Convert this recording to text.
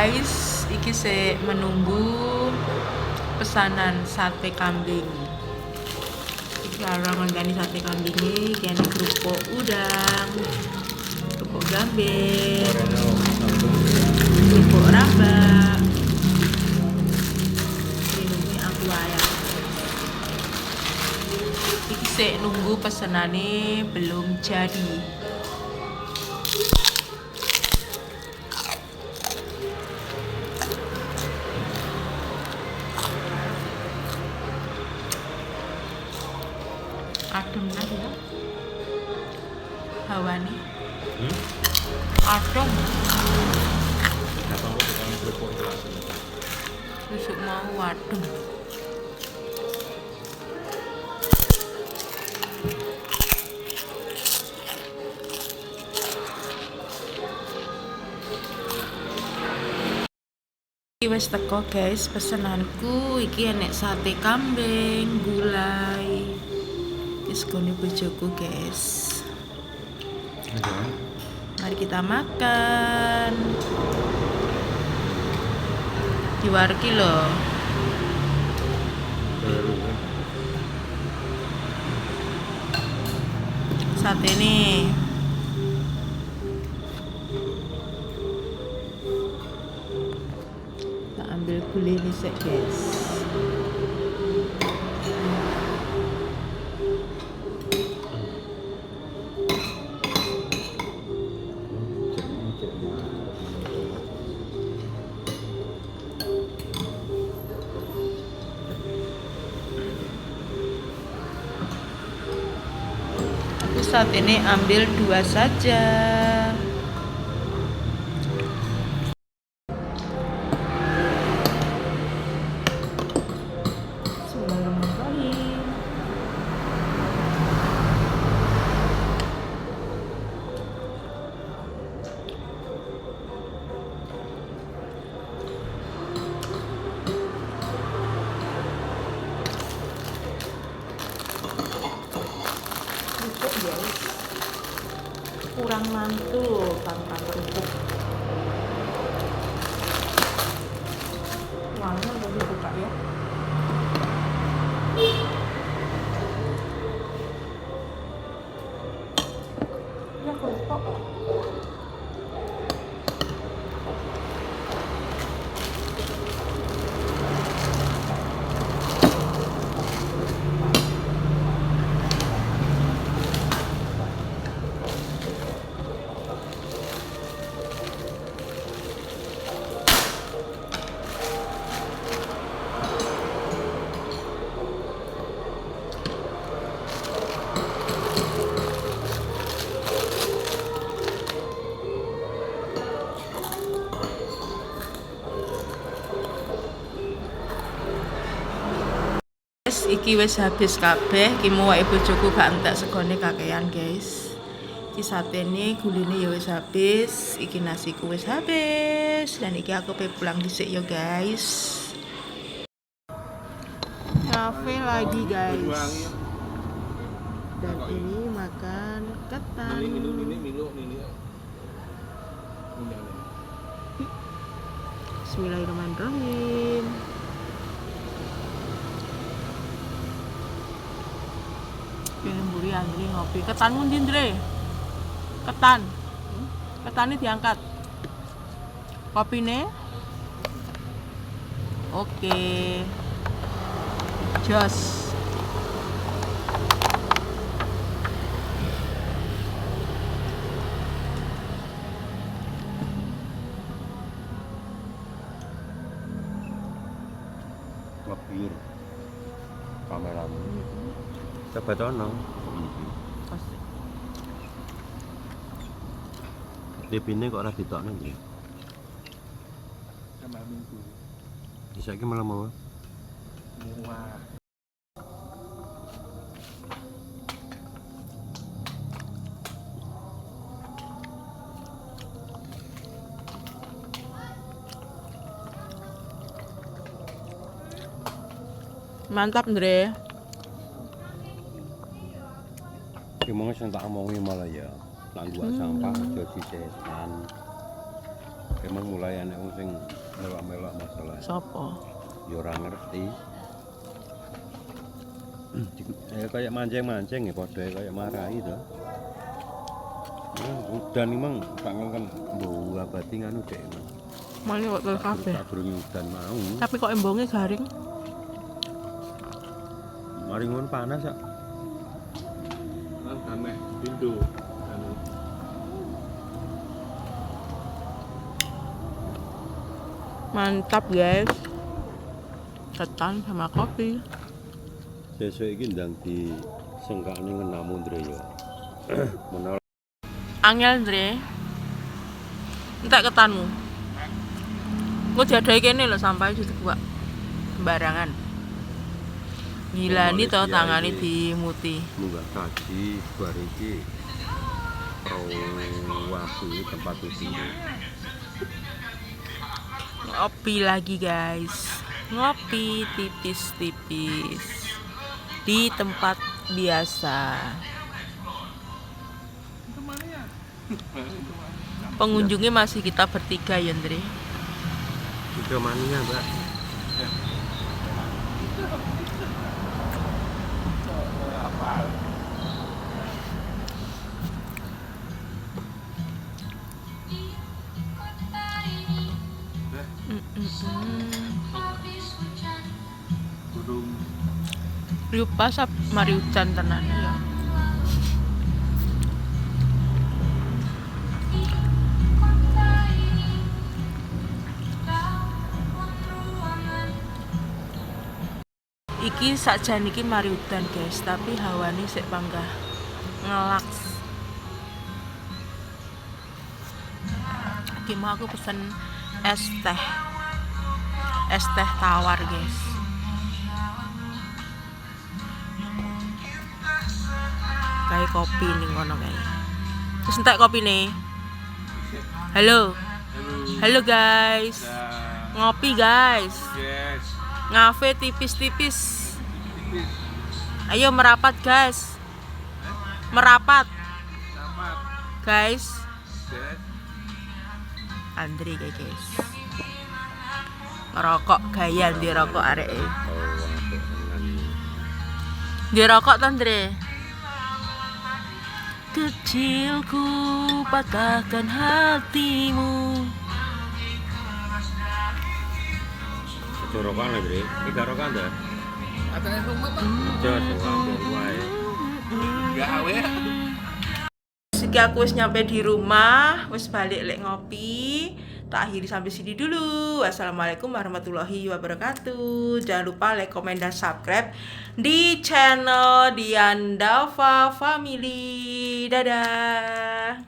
guys, iki saya menunggu pesanan sate kambing. Iki orang ngenteni sate kambing iki kene kerupuk udang, kerupuk gambir, kerupuk rambak. Ini aku ayam. Iki saya nunggu pesanane belum jadi. Adem lah ya hawane. Adem. Besok mau adem. Iki wis teko guys pesenanku. Iki enek sate kambing, gulai. Segone bojoku guys. Mari kita makan. Diwarki loh. Sate nih. Kita ambil gulai nih sek guys. Saat ini ambil 2 saja. Bismillahirrahmanirrahim. Kurang mantul tanpa kerupuk. Warna udah dibuka ya. Ya kerupuk. Iki wis habis kabeh, iki muwake bojoku gak entek segone kakean guys. Iki satene, guline ya wis habis, iki nasiku wis habis, dan iki aku pe pulang dhisik ya guys. Cafe lagi guys. Dan ini makan ketan. Bismillahirrahmanirrahim. Pengen buri Andri ngopi. Ketanmu ndi, Ndre? Ketan. Ketane diangkat. Kopine? Oke. Jos. Ngebir kameramu. Coba tono. Pasti. DP-ne kok ora ditokno iki. Sama minggu. Saiki malam mau. Muah. Mantap, Ndre. Gimana sing tak omongi malah ya. Nak gua sampah aja sisesan. emang mulai anak wong sing melok-melok masalah. Sopo? Ya ora ngerti. Kayak mancing-mancing ya padha kayak marahi to. Udan emang tak ngongkon mbok abadi nganu dek emang. Mane kok tel kabeh. Tak durung udan mau. Tapi kok embonge garing? Mari ngono panas kok. Kan kame pintu. Mantap guys. Ketan sama kopi. Sesuk iki ndang di sengkakne ngenamu Ndre ya. Menawa Angel Ndre. Entek ketanmu. Kok jadahe kene lho sampai dibuak sembarangan. Gilani to tangane dimuti. munggah kaji bar iki waktu ini tempat usinya. Ngopi lagi guys. Ngopi tipis-tipis di tempat biasa. Pengunjungnya masih kita bertiga ya Ndre. Itu mania Mbak. Burung Lupa sap mari hujan tenan ya. Iki sakjan iki mari udan guys, tapi hawane sik panggah ngelaks. Iki mau aku pesen es teh. Es teh tawar guys. Kayak kopi ning ngono kae. Terus entek kopine. Halo. Halo guys. Ngopi guys. yes. Ngafe tipis-tipis. Ayo merapat guys. Merapat Dapat. guys. Yes. Andre kayak guys. Ngerokok gaya di rokok areke. Oh, apik tenan. Di rokok to Andre. Kecilku patahkan hatimu. Corokan Ndre. Iki rokan ta? Atane rumah Pak. Jos wae wae. Gawe. Siki aku wis nyampe di rumah, wis balik lek ngopi. Tak akhiri sampai sini dulu. Wassalamualaikum warahmatullahi wabarakatuh. Jangan lupa like, komen, dan subscribe di channel Diandava Family. Dadah.